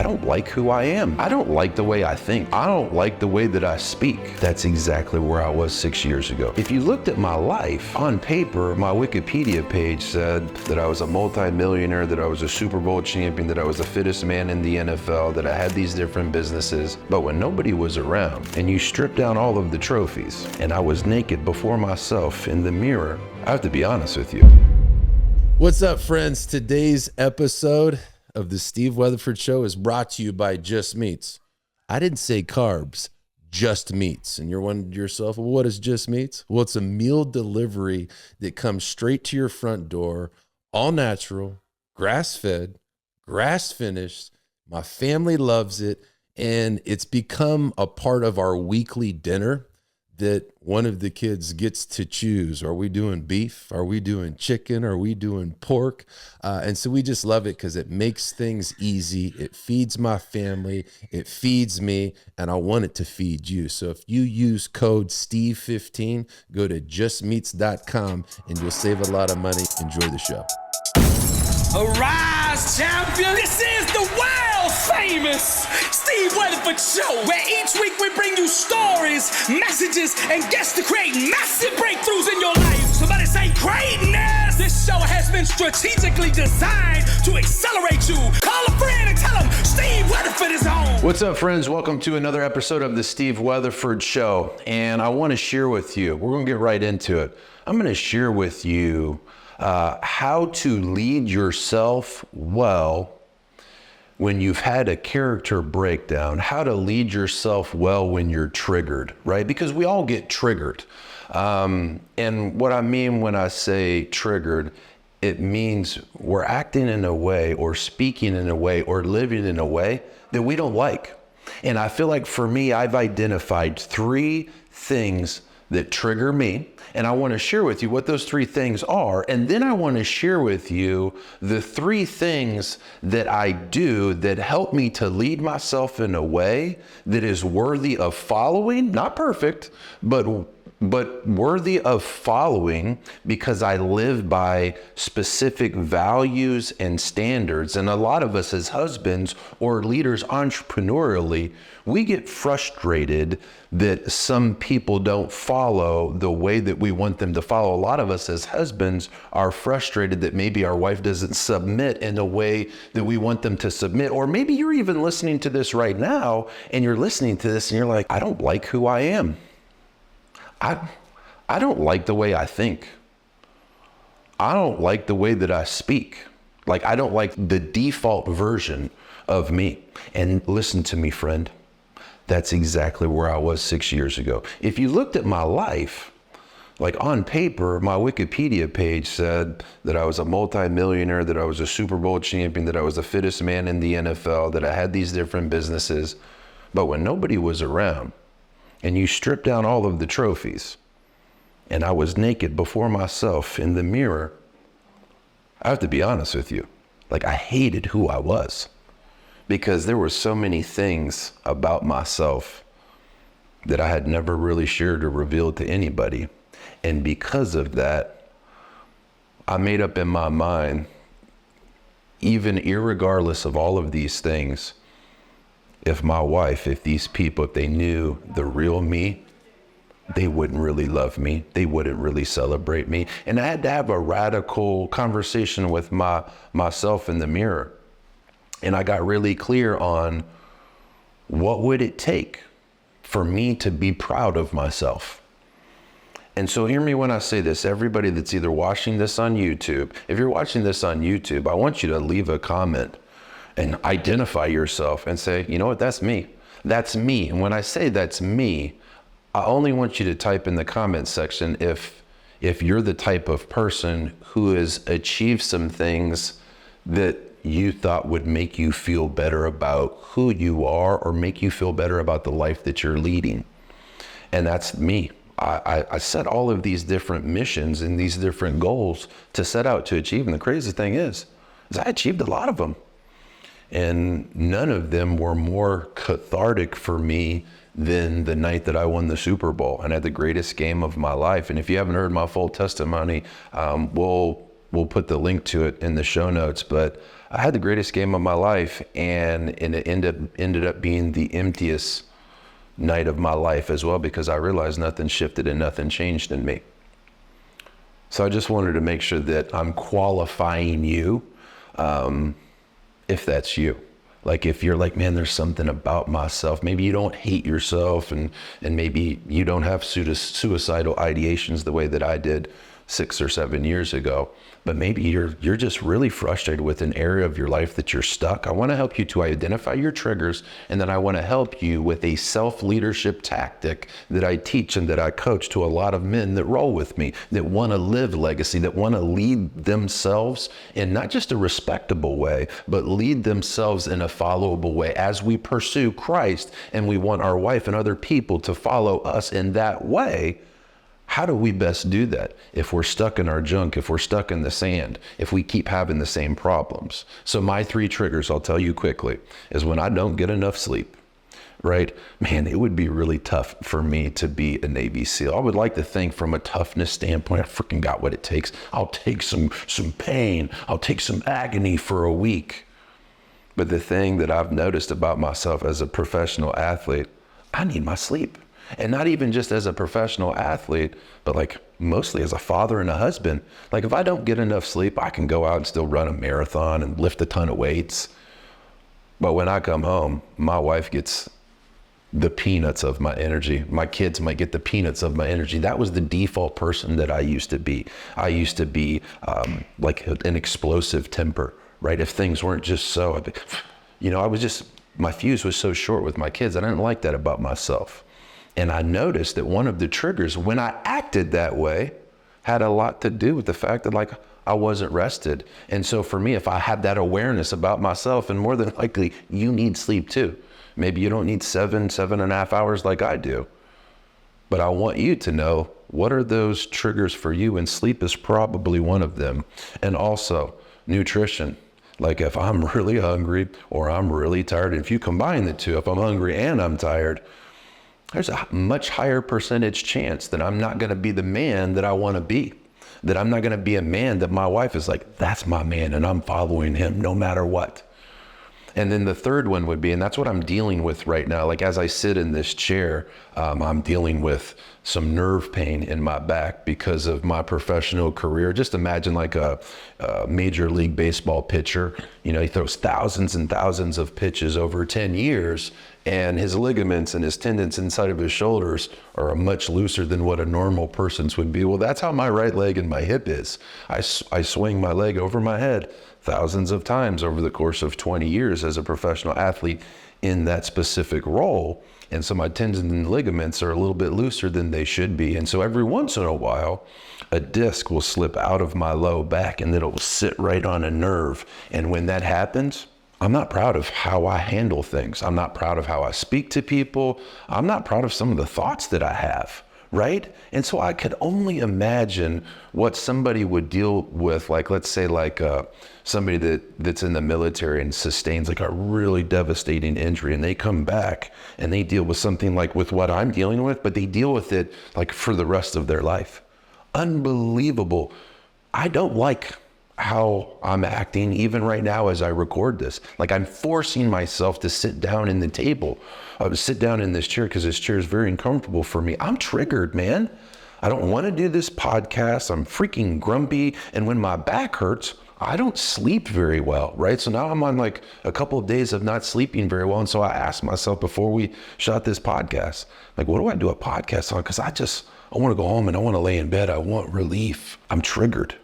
don't like who I am. I don't like the way I think. I don't like the way that I speak. That's exactly where I was 6 years ago. If you looked at my life, on paper, my Wikipedia page said that I was a multi-millionaire, that I was a Super Bowl champion, that I was the fittest man in the NFL, that I had these different businesses. But when nobody was around and you stripped down all of the trophies and I was naked before myself in the mirror, I have to be honest with you. What's up, friends? Today's episode of the Steve Weatherford Show is brought to you by Just Meats. I didn't say carbs, just meats. And you're wondering to yourself, well, what is Just Meats? Well, it's a meal delivery that comes straight to your front door, all natural, grass-fed, grass-finished. My family loves it, and it's become a part of our weekly dinner that one of the kids gets to choose. Are we doing beef? Are we doing chicken? Are we doing pork? And so we just love it because it makes things easy. It feeds my family. It feeds me, and I want it to feed you. So if you use code STEVE15, go to justmeats.com and you'll save a lot of money. Enjoy the show. Arise, champion! This is the world famous Steve Weatherford Show, where each week we bring you stories, messages, and guests to create massive breakthroughs in your life. Somebody say greatness! This show has been strategically designed to accelerate you. Call a friend and tell them Steve Weatherford is on. What's up, friends? Welcome to another episode of the Steve Weatherford Show. And I want to share with you, we're going to get right into it. I'm going to share with you how to lead yourself well when you've had a character breakdown, how to lead yourself well when you're triggered, right? Because we all get triggered. And what I mean when I say triggered, it means we're acting in a way or speaking in a way or living in a way that we don't like. And I feel like for me, I've identified 3 things that trigger me. And I want to share with you what those 3 things are. And then I want to share with you the 3 things that I do that help me to lead myself in a way that is worthy of following, not perfect, but worthy of following, because I live by specific values and standards. And a lot of us as husbands or leaders entrepreneurially, we get frustrated that some people don't follow the way that we want them to follow. A lot of us as husbands are frustrated that maybe our wife doesn't submit in the way that we want them to submit. Or maybe you're even listening to this right now and you're listening to this and you're like, I don't like who I am. I don't like the way I think. I don't like the way that I speak. Like, I don't like the default version of me. And listen to me, friend. That's exactly where I was 6 years ago. If you looked at my life, like on paper, my Wikipedia page said that I was a multi-millionaire, that I was a Super Bowl champion, that I was the fittest man in the NFL, that I had these different businesses. But when nobody was around, and you stripped down all of the trophies, and I was naked before myself in the mirror, I have to be honest with you, like, I hated who I was, because there were so many things about myself that I had never really shared or revealed to anybody. And because of that, I made up in my mind, even irregardless of all of these things, if my wife, if these people, if they knew the real me, they wouldn't really love me. They wouldn't really celebrate me. And I had to have a radical conversation with myself in the mirror. And I got really clear on what would it take for me to be proud of myself. And so hear me when I say this, everybody that's either watching this on YouTube, if you're watching this on YouTube, I want you to leave a comment and identify yourself and say, you know what, that's me. That's me. And when I say that's me, I only want you to type in the comment section if you're the type of person who has achieved some things that you thought would make you feel better about who you are or make you feel better about the life that you're leading. And that's me. I set all of these different missions and these different goals to set out to achieve. And the crazy thing is I achieved a lot of them. And none of them were more cathartic for me than the night that I won the Super Bowl and had the greatest game of my life. And if you haven't heard my full testimony, we'll we'll put the link to it in the show notes, but I had the greatest game of my life, and it ended up being the emptiest night of my life as well, because I realized nothing shifted and nothing changed in me. So I just wanted to make sure that I'm qualifying you, if that's you. Like if you're like, man, there's something about myself. Maybe you don't hate yourself, and maybe you don't have suicidal ideations the way that I did 6 or 7 years ago, but maybe you're just really frustrated with an area of your life that you're stuck. I want to help you to identify your triggers, and then I want to help you with a self-leadership tactic that I teach and that I coach to a lot of men that roll with me, that want to live legacy, that want to lead themselves in not just a respectable way, but lead themselves in a followable way as we pursue Christ, and we want our wife and other people to follow us in that way. How do we best do that if we're stuck in our junk, if we're stuck in the sand, if we keep having the same problems? So my 3 triggers, I'll tell you quickly, is when I don't get enough sleep, right? Man, it would be really tough for me to be a Navy SEAL. I would like to think from a toughness standpoint, I freaking got what it takes. I'll take some pain. I'll take some agony for a week. But the thing that I've noticed about myself as a professional athlete, I need my sleep. And not even just as a professional athlete, but like mostly as a father and a husband. Like if I don't get enough sleep, I can go out and still run a marathon and lift a ton of weights. But when I come home, my wife gets the peanuts of my energy. My kids might get the peanuts of my energy. That was the default person that I used to be. I used to be like an explosive temper, right? If things weren't just so, my fuse was so short with my kids. I didn't like that about myself. And I noticed that one of the triggers when I acted that way had a lot to do with the fact that like I wasn't rested. And so for me, if I had that awareness about myself, and more than likely you need sleep too. Maybe you don't need 7.5 hours like I do, but I want you to know what are those triggers for you, and sleep is probably one of them. And also nutrition. Like if I'm really hungry or I'm really tired, and if you combine the two, if I'm hungry and I'm tired, there's a much higher percentage chance that I'm not going to be the man that I want to be, that I'm not going to be a man that my wife is like, that's my man and I'm following him no matter what. And then the third one would be, and that's what I'm dealing with right now. Like as I sit in this chair, I'm dealing with some nerve pain in my back because of my professional career. Just imagine like a Major League Baseball pitcher. You know, he throws thousands and thousands of pitches over 10 years, and his ligaments and his tendons inside of his shoulders are much looser than what a normal person's would be. Well, that's how my right leg and my hip is. I swing my leg over my head thousands of times over the course of 20 years as a professional athlete in that specific role. And so my tendons and ligaments are a little bit looser than they should be. And so every once in a while, a disc will slip out of my low back and then it will sit right on a nerve. And when that happens, I'm not proud of how I handle things. I'm not proud of how I speak to people. I'm not proud of some of the thoughts that I have, right? And so I could only imagine what somebody would deal with, like, let's say like somebody that's in the military and sustains like a really devastating injury, and they come back and they deal with something like with what I'm dealing with, but they deal with it like for the rest of their life. Unbelievable. I don't like how I'm acting even right now as I record this. Like I'm forcing myself to sit down in the table, sit down in this chair because this chair is very uncomfortable for me. I'm triggered, man. I don't want to do this podcast. I'm freaking grumpy. And when my back hurts, I don't sleep very well, right? So now I'm on like a couple of days of not sleeping very well. And so I asked myself before we shot this podcast, like, what do I do a podcast on? Because I want to go home and I want to lay in bed. I want relief. I'm triggered.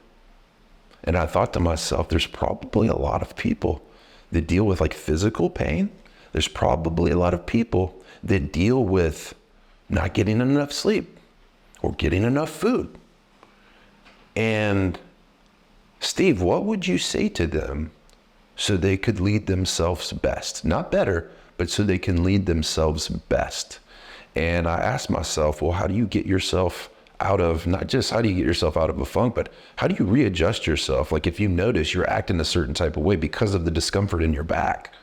And I thought to myself, there's probably a lot of people that deal with like physical pain. There's probably a lot of people that deal with not getting enough sleep or getting enough food. And Steve, what would you say to them so they could lead themselves best? Not better, but so they can lead themselves best. And I asked myself, well, how do you get yourself out of, not just how do you get yourself out of a funk, but how do you readjust yourself? Like if you notice you're acting a certain type of way because of the discomfort in your back,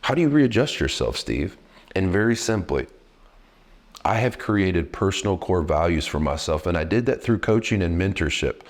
how do you readjust yourself, Steve? And very simply, I have created personal core values for myself, and I did that through coaching and mentorship.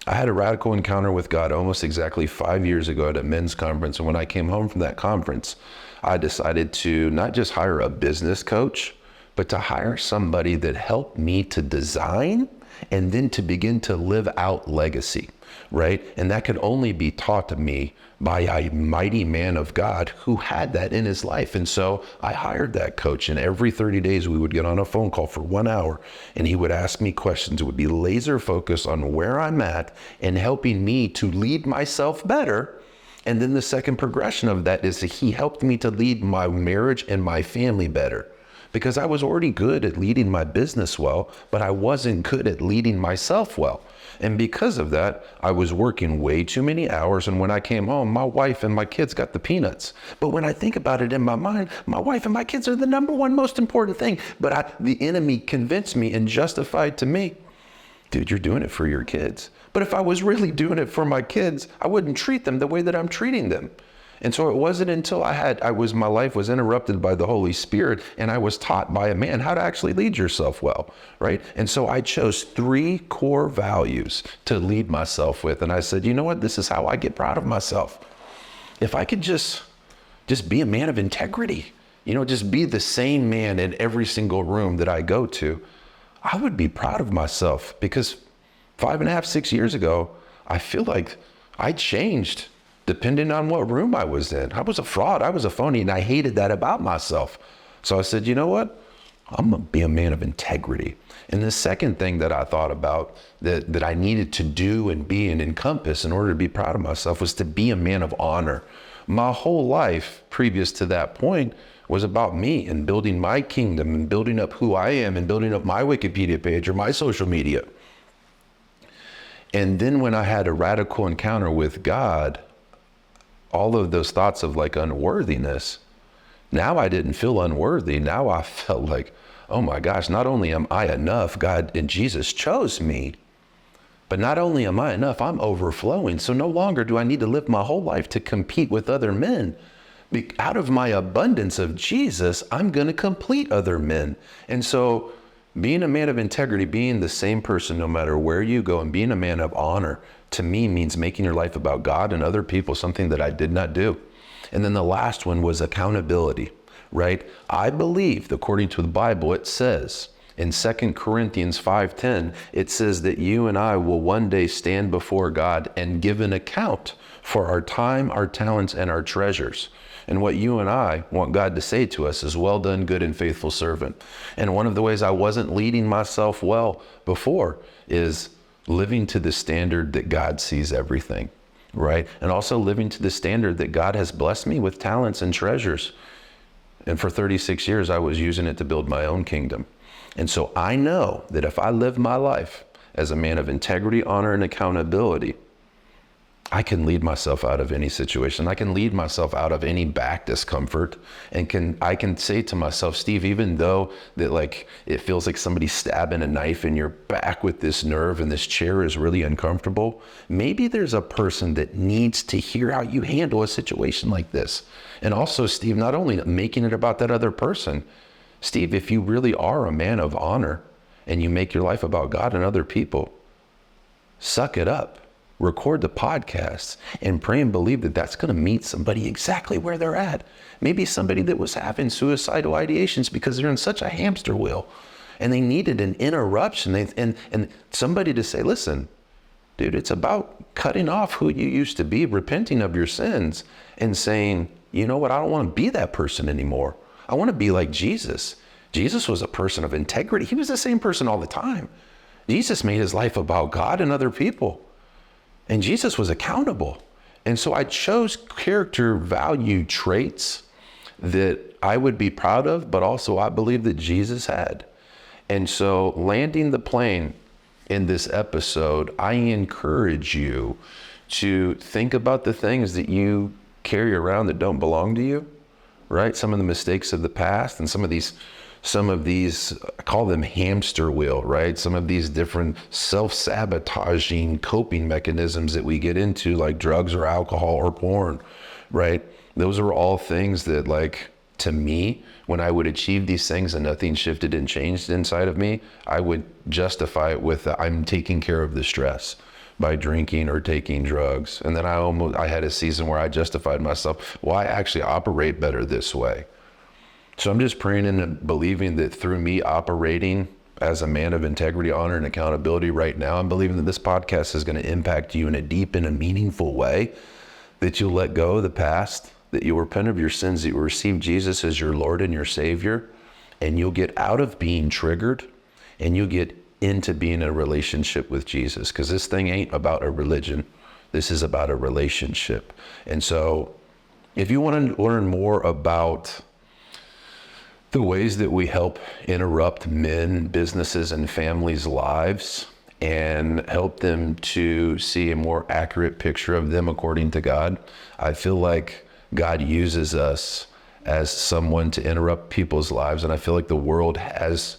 I had a radical encounter with God almost exactly 5 years ago at a men's conference. And when I came home from that conference, I decided to not just hire a business coach, but to hire somebody that helped me to design and then to begin to live out legacy, right? And that could only be taught to me by a mighty man of God who had that in his life. And so I hired that coach, and every 30 days we would get on a phone call for 1 hour and he would ask me questions. It would be laser focused on where I'm at and helping me to lead myself better. And then the second progression of that is that he helped me to lead my marriage and my family better, because I was already good at leading my business well, but I wasn't good at leading myself well. And because of that, I was working way too many hours. And when I came home, my wife and my kids got the peanuts. But when I think about it in my mind, my wife and my kids are the number one most important thing. But the enemy convinced me and justified to me, dude, you're doing it for your kids. But if I was really doing it for my kids, I wouldn't treat them the way that I'm treating them. And so it wasn't until my life was interrupted by the Holy Spirit and I was taught by a man how to actually lead yourself well, right? And so I chose 3 core values to lead myself with. And I said, you know what? This is how I get proud of myself. If I could just be a man of integrity, just be the same man in every single room that I go to, I would be proud of myself, because 5.5, 6 years ago, I feel like I changed depending on what room I was in. I was a fraud, I was a phony, and I hated that about myself. So I said, you know what? I'm gonna be a man of integrity. And the second thing that I thought about that I needed to do and be and encompass in order to be proud of myself was to be a man of honor. My whole life previous to that point was about me and building my kingdom and building up who I am and building up my Wikipedia page or my social media. And then when I had a radical encounter with God, all of those thoughts of like unworthiness, now I didn't feel unworthy. Now I felt like, oh my gosh, not only am I enough, God and Jesus chose me, but not only am I enough, I'm overflowing. So no longer do I need to live my whole life to compete with other men. Out of my abundance of Jesus, I'm going to complete other men. And so being a man of integrity, being the same person no matter where you go, and being a man of honor, to me means making your life about God and other people, something that I did not do. And then the last one was accountability, right? I believe, according to the Bible, it says in 2 Corinthians 5:10, it says that you and I will one day stand before God and give an account for our time, our talents, and our treasures. And what you and I want God to say to us is, well done, good and faithful servant. And one of the ways I wasn't leading myself well before is living to the standard that God sees everything, right? And also living to the standard that God has blessed me with talents and treasures. And for 36 years, I was using it to build my own kingdom. And so I know that if I live my life as a man of integrity, honor, and accountability, I can lead myself out of any situation. I can lead myself out of any back discomfort, and I can say to myself, Steve, even though that like it feels like somebody's stabbing a knife in your back with this nerve and this chair is really uncomfortable, maybe there's a person that needs to hear how you handle a situation like this. And also, Steve, not only making it about that other person, Steve, if you really are a man of honor and you make your life about God and other people, suck it up. Record the podcasts and pray and believe that that's going to meet somebody exactly where they're at. Maybe somebody that was having suicidal ideations because they're in such a hamster wheel and they needed an interruption and somebody to say, listen, dude, it's about cutting off who you used to be, repenting of your sins and saying, you know what, I don't want to be that person anymore. I want to be like Jesus. Jesus was a person of integrity. He was the same person all the time. Jesus made his life about God and other people. And Jesus was accountable. And so I chose character value traits that I would be proud of, but also I believe that Jesus had. And so landing the plane in this episode, I encourage you to think about the things that you carry around that don't belong to you, right? Some of the mistakes of the past and some of these, I call them hamster wheel, right? Some of these different self-sabotaging coping mechanisms that we get into, like drugs or alcohol or porn, right? Those are all things that, like, to me, when I would achieve these things and nothing shifted and changed inside of me, I would justify it with I'm taking care of the stress. by drinking or taking drugs. And then I had a season where I justified myself. Well, I actually operate better this way. So I'm just praying and believing that through me operating as a man of integrity, honor, and accountability right now, I'm believing that this podcast is going to impact you in a deep and a meaningful way, that you'll let go of the past, that you'll repent of your sins, that you'll receive Jesus as your Lord and your Savior, and you'll get out of being triggered and you'll get into being in a relationship with Jesus, because this thing ain't about a religion. This is about a relationship. And so if you want to learn more about the ways that we help interrupt men, businesses, and families' lives and help them to see a more accurate picture of them according to God, I feel like God uses us as someone to interrupt people's lives. And I feel like the world has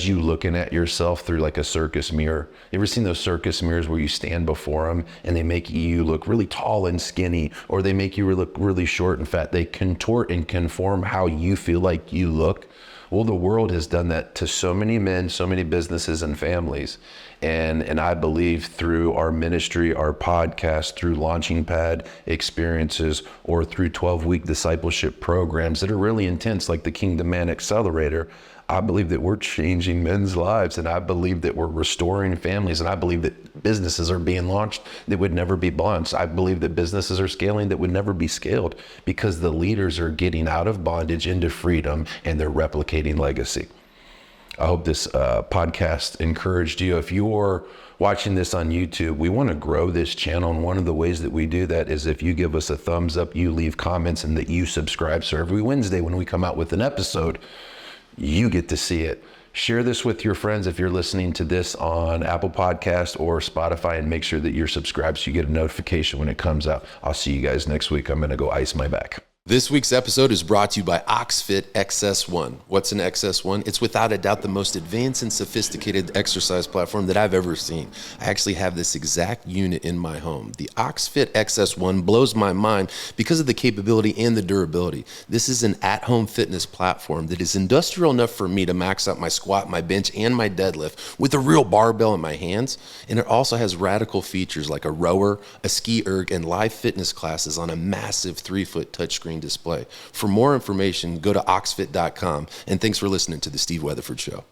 you looking at yourself through like a circus mirror. You ever seen those circus mirrors where you stand before them and they make you look really tall and skinny, or they make you look really short and fat? They contort and conform how you feel like you look. Well, the world has done that to so many men, so many businesses and families. And I believe through our ministry, our podcast, through launching pad experiences, or through 12-week discipleship programs that are really intense, like the Kingdom Man Accelerator, I believe that we're changing men's lives, and I believe that we're restoring families, and I believe that businesses are being launched that would never be launched. I believe that businesses are scaling that would never be scaled, because the leaders are getting out of bondage into freedom and they're replicating legacy. I hope this podcast encouraged you. If you're watching this on YouTube, we want to grow this channel, and one of the ways that we do that is if you give us a thumbs up, you leave comments, and that you subscribe. So every Wednesday when we come out with an episode, you get to see it. Share this with your friends if you're listening to this on Apple Podcast or Spotify, and make sure that you're subscribed so you get a notification when it comes out. I'll see you guys next week. I'm going to go ice my back. This week's episode is brought to you by OxFit XS1. What's an XS1? It's without a doubt the most advanced and sophisticated exercise platform that I've ever seen. I actually have this exact unit in my home. The OxFit XS1 blows my mind because of the capability and the durability. This is an at-home fitness platform that is industrial enough for me to max out my squat, my bench, and my deadlift with a real barbell in my hands. And it also has radical features like a rower, a ski erg, and live fitness classes on a massive 3-foot touchscreen display. For more information, go to oxfit.com. And thanks for listening to the Steve Weatherford Show.